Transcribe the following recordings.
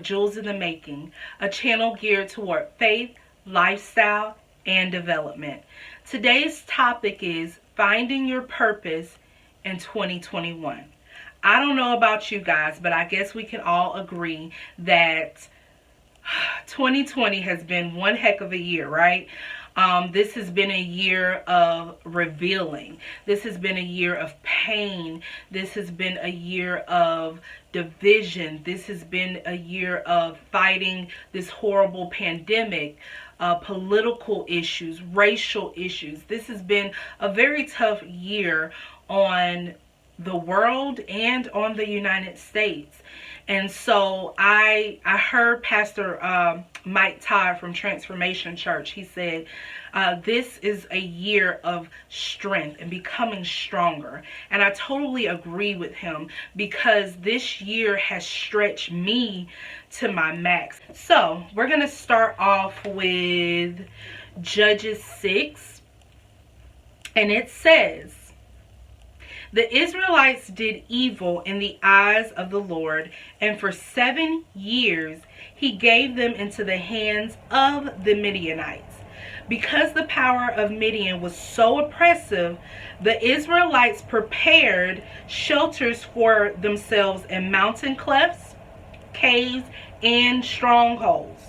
Jewels in the Making, a channel geared toward faith, lifestyle, and development. Today's topic is finding your purpose in 2021. I don't know about you guys, but I guess we can all agree that 2020 has been one heck of a year, right? This has been a year of revealing. This has been a year of pain. This has been a year of division. This has been a year of fighting this horrible pandemic, political issues, racial issues. This has been a very tough year on the world and on the United States. And so I heard Pastor Mike Todd from Transformation Church. He said, this is a year of strength and becoming stronger. And I totally agree with him, because this year has stretched me to my max. So we're going to start off with Judges 6. And it says, the Israelites did evil in the eyes of the Lord, and for 7 years he gave them into the hands of the Midianites. Because the power of Midian was so oppressive, the Israelites prepared shelters for themselves in mountain clefts, caves, and strongholds.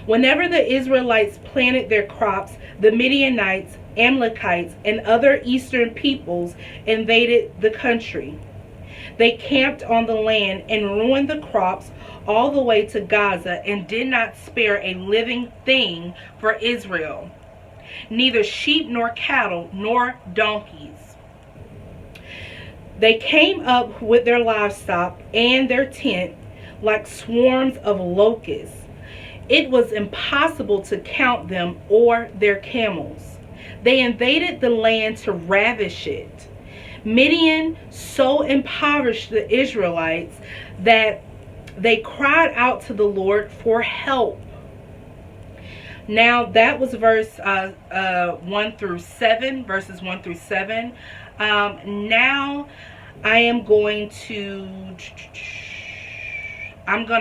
Whenever the Israelites planted their crops, the Midianites, Amalekites, and other eastern peoples invaded the country. They camped on the land and ruined the crops all the way to Gaza, and did not spare a living thing for Israel, neither sheep nor cattle nor donkeys. They came up with their livestock and their tent like swarms of locusts. It was impossible to count them or their camels. They invaded the land to ravish it. Midian so impoverished the Israelites that they cried out to the Lord for help. Now that was verses 1 through 7. Now I am going to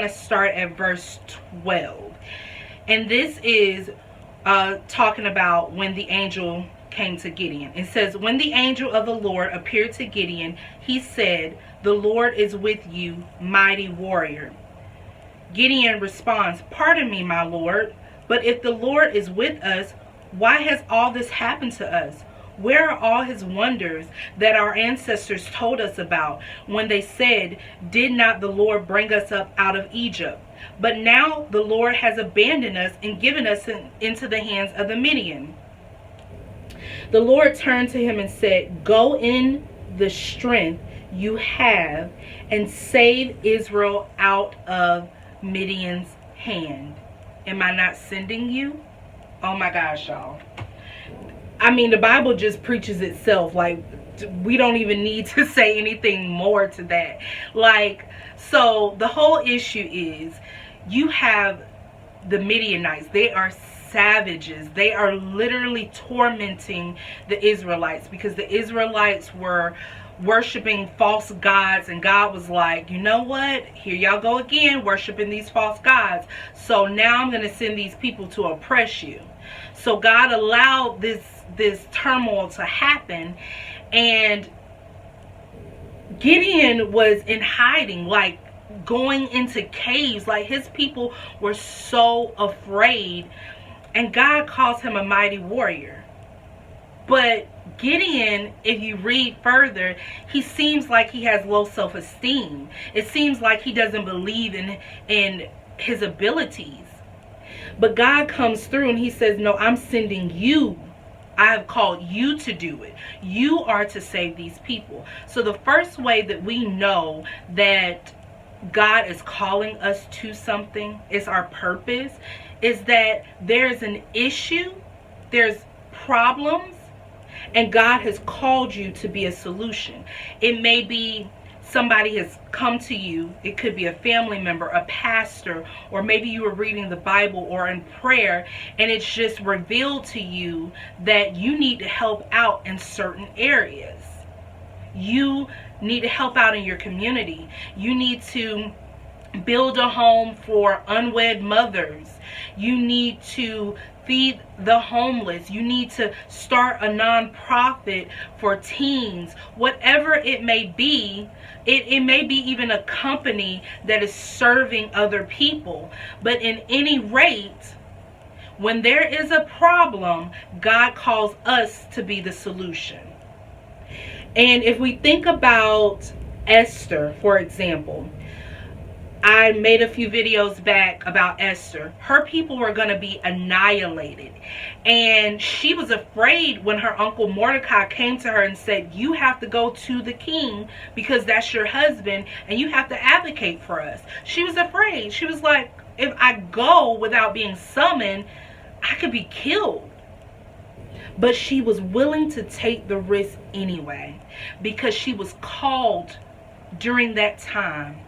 start at verse 12. And this is talking about when the angel came to Gideon. It says, when the angel of the Lord appeared to Gideon, he said, the Lord is with you, mighty warrior. Gideon responds, pardon me, my Lord, but if the Lord is with us, why has all this happened to us? Where are all his wonders that our ancestors told us about when they said, did not the Lord bring us up out of Egypt? But now the Lord has abandoned us and given us into the hands of the Midian. The Lord turned to him and said, go in the strength you have and save Israel out of Midian's hand. Am I not sending you? Oh my gosh, y'all. I mean, the Bible just preaches itself. Like, we don't even need to say anything more to that. Like, so the whole issue is, you have the Midianites. They are savages. They are literally tormenting the Israelites, because the Israelites were worshiping false gods, and God was like, you know what, here y'all go again, worshiping these false gods. So now I'm going to send these people to oppress you. So God allowed this turmoil to happen, and Gideon was in hiding, like going into caves. Like, his people were so afraid, and God calls him a mighty warrior. But Gideon, if you read further, he seems like he has low self-esteem. It seems like he doesn't believe in his abilities. But God comes through and he says, no, I'm sending you. I have called you to do it. You are to save these people. So the first way that we know that God is calling us to something, is our purpose, is that there's an issue, there's problems, and God has called you to be a solution. It may be somebody has come to you. It could be a family member, a pastor, or maybe you were reading the Bible or in prayer, and it's just revealed to you that you need to help out in certain areas. You need to help out in your community. You need to build a home for unwed mothers. You need to feed the homeless. You need to start a nonprofit for teens. Whatever it may be, it may be even a company that is serving other people. But in any rate, when there is a problem, God calls us to be the solution. And if we think about Esther, for example, I made a few videos back about Esther. Her people were going to be annihilated. And she was afraid when her uncle Mordecai came to her and said, you have to go to the king because that's your husband and you have to advocate for us. She was afraid. She was like, if I go without being summoned, I could be killed. But she was willing to take the risk anyway because she was called during that time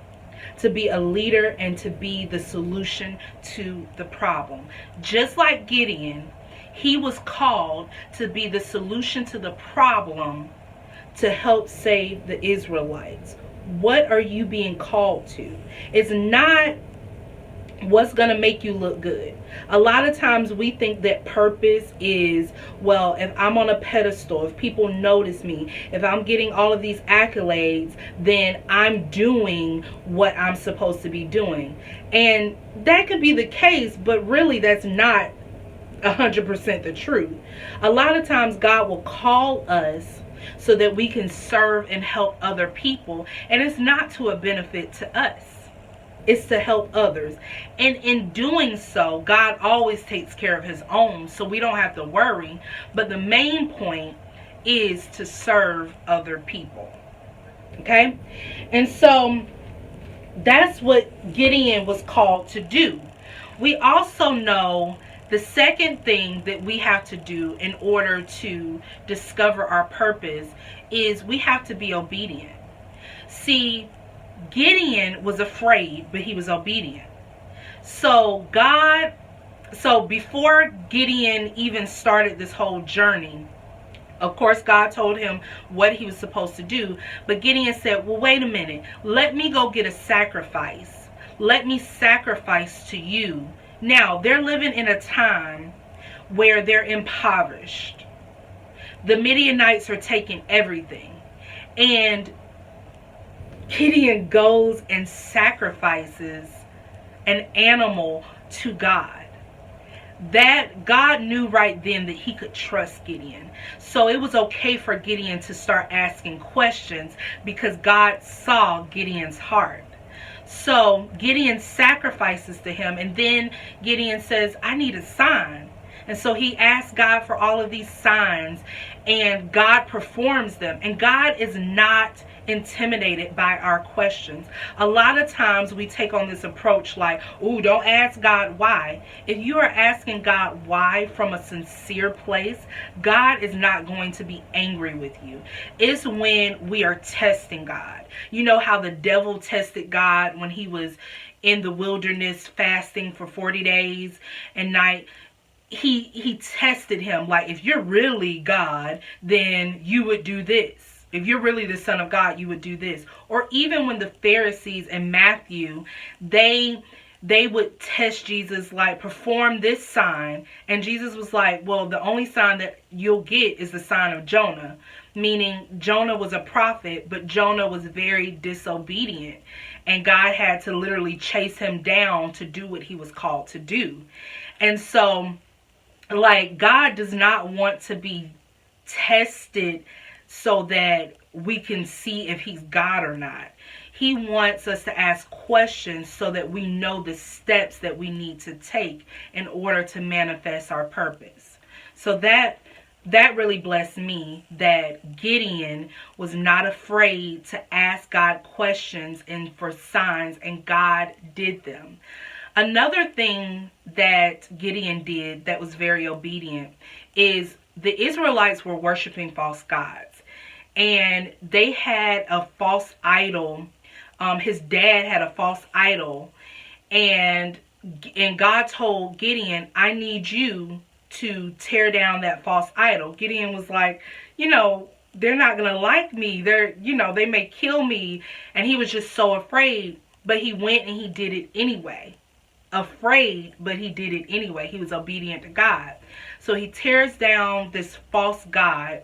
to be a leader and to be the solution to the problem. Just like Gideon, he was called to be the solution to the problem to help save the Israelites. What are you being called to? It's not what's going to make you look good. A lot of times we think that purpose is, well, if I'm on a pedestal, if people notice me, if I'm getting all of these accolades, then I'm doing what I'm supposed to be doing. And that could be the case, but really that's not 100% the truth. A lot of times God will call us so that we can serve and help other people, and it's not to a benefit to us. It's to help others. And in doing so, God always takes care of his own, so we don't have to worry. But the main point is to serve other people. Okay? And so that's what Gideon was called to do. We also know the second thing that we have to do in order to discover our purpose is we have to be obedient. See, Gideon was afraid, but he was obedient. So before Gideon even started this whole journey, of course, God told him what he was supposed to do. But Gideon said, well, wait a minute. Let me go get a sacrifice. Let me sacrifice to you. Now, they're living in a time where they're impoverished. The Midianites are taking everything. And Gideon goes and sacrifices an animal to God. That God knew right then that he could trust Gideon. So it was okay for Gideon to start asking questions because God saw Gideon's heart. So Gideon sacrifices to him, and then Gideon says, I need a sign. And so he asks God for all of these signs, and God performs them. And God is not intimidated by our questions. A lot of times we take on this approach like, oh, don't ask God why. If you are asking God why from a sincere place, God is not going to be angry with you. It's when we are testing God. You know how the devil tested God when he was in the wilderness fasting for 40 days and night. He tested him like, if you're really God, then you would do this. If you're really the Son of God, you would do this. Or even when the Pharisees and Matthew, they would test Jesus like, perform this sign. And Jesus was like, well, the only sign that you'll get is the sign of Jonah. Meaning Jonah was a prophet, but Jonah was very disobedient. And God had to literally chase him down to do what he was called to do. And so, like, God does not want to be tested so that we can see if he's God or not. He wants us to ask questions so that we know the steps that we need to take in order to manifest our purpose. So that really blessed me, that Gideon was not afraid to ask God questions and for signs, and God did them. Another thing that Gideon did that was very obedient is the Israelites were worshiping false gods. And they had a false idol. His dad had a false idol. And God told Gideon, I need you to tear down that false idol. Gideon was like, they're not going to like me. They may kill me. And he was just so afraid. but he went and he did it anyway. Afraid, but he did it anyway. He was obedient to God. So he tears down this false god,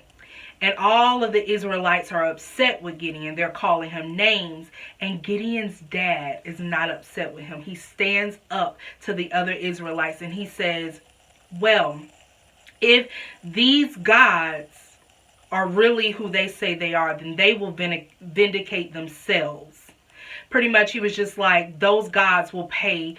and all of the Israelites are upset with Gideon. They're calling him names, and Gideon's dad is not upset with him. He stands up to the other Israelites and he says, well, if these gods are really who they say they are, then they will vindicate themselves. Pretty much he was just like, those gods will pay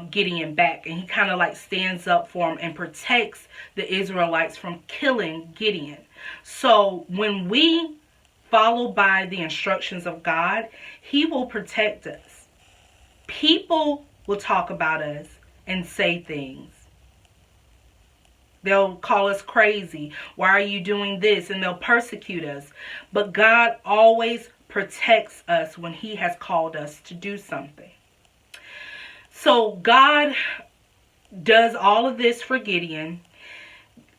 Gideon back. And he kind of like stands up for him and protects the Israelites from killing Gideon. So when we follow by the instructions of God, he will protect us. People will talk about us and say things. They'll call us crazy. Why are you doing this? And they'll persecute us. But God always protects us when he has called us to do something. So God does all of this for Gideon.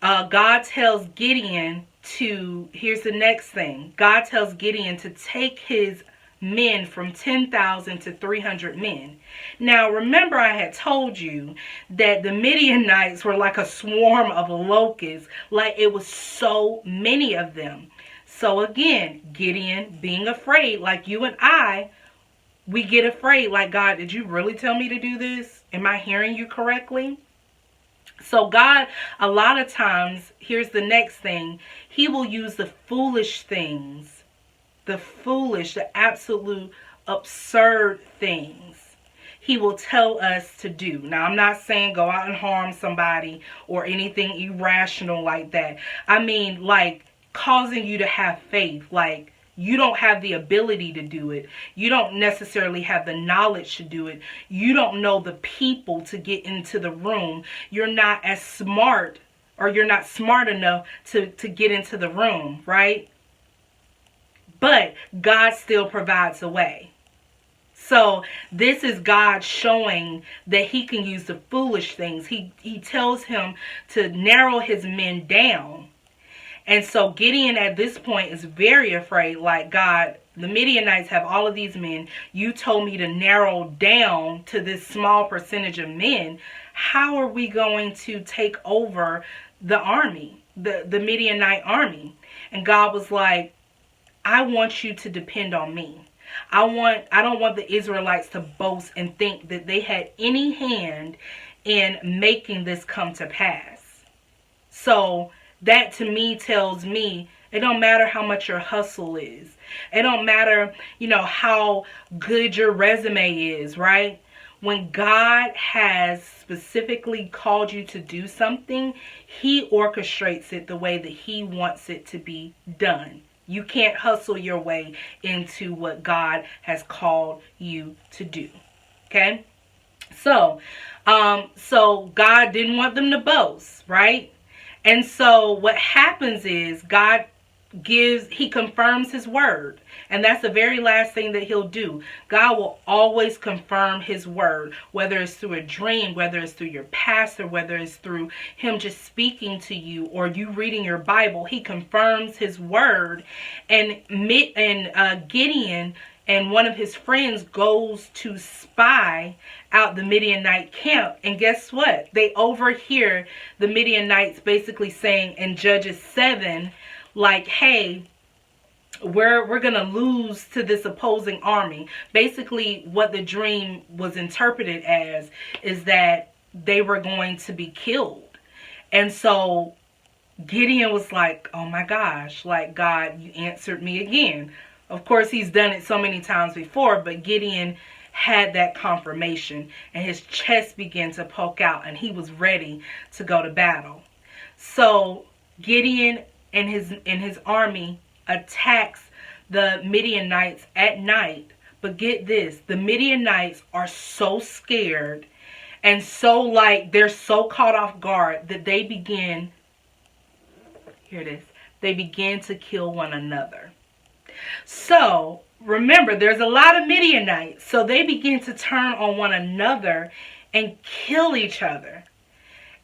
God tells Gideon to, here's the next thing. God tells Gideon to take his men from 10,000 to 300 men. Now, remember I had told you that the Midianites were like a swarm of locusts. Like it was so many of them. So again, Gideon being afraid, like you and I, we get afraid. Like, God, did you really tell me to do this? Am I hearing you correctly? So God, a lot of times, here's the next thing. He will use the foolish things, the absolute absurd things. He will tell us to do. Now, I'm not saying go out and harm somebody or anything irrational like that. I mean, like causing you to have faith. Like you don't have the ability to do it. You don't necessarily have the knowledge to do it. You don't know the people to get into the room. You're not as smart, or you're not smart enough to get into the room, right? But God still provides a way. So this is God showing that he can use the foolish things. He tells him to narrow his men down. And so Gideon at this point is very afraid, like, God, the Midianites have all of these men. You told me to narrow down to this small percentage of men. How are we going to take over the army, the Midianite army? And God was like, I want you to depend on me. I don't want the Israelites to boast and think that they had any hand in making this come to pass. So that to me tells me it don't matter how much your hustle is. It don't matter, how good your resume is, right? When God has specifically called you to do something, he orchestrates it the way that he wants it to be done. You can't hustle your way into what God has called you to do. Okay? So God didn't want them to boast, right? And so what happens is God he confirms his word. And that's the very last thing that he'll do. God will always confirm his word, whether it's through a dream, whether it's through your pastor, whether it's through him just speaking to you or you reading your Bible. He confirms his word. And Gideon and one of his friends goes to spy out the Midianite camp. And guess what? They overhear the Midianites basically saying in Judges 7, like, hey, we're going to lose to this opposing army. Basically, what the dream was interpreted as is that they were going to be killed. And so Gideon was like, oh my gosh, like, God, you answered me again. Of course, he's done it so many times before, but Gideon had that confirmation and his chest began to poke out and he was ready to go to battle. So Gideon and his army attacks the Midianites at night. But get this, the Midianites are so scared and so they're so caught off guard that they begin to kill one another. So remember, there's a lot of Midianites. So they begin to turn on one another and kill each other.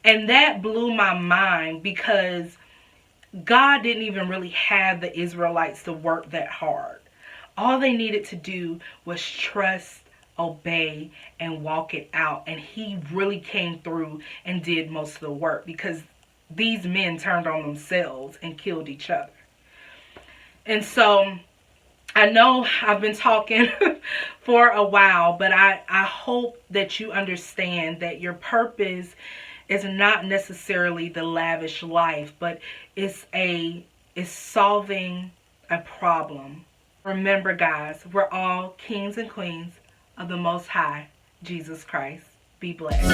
And that blew my mind because God didn't even really have the Israelites to work that hard. All they needed to do was trust obey and walk it out. And he really came through and did most of the work, because these men turned on themselves and killed each other. And so I know I've been talking for a while, but I hope that you understand that your purpose is not necessarily the lavish life, but it's solving a problem. Remember, guys, we're all kings and queens of the Most High, Jesus Christ. Be blessed.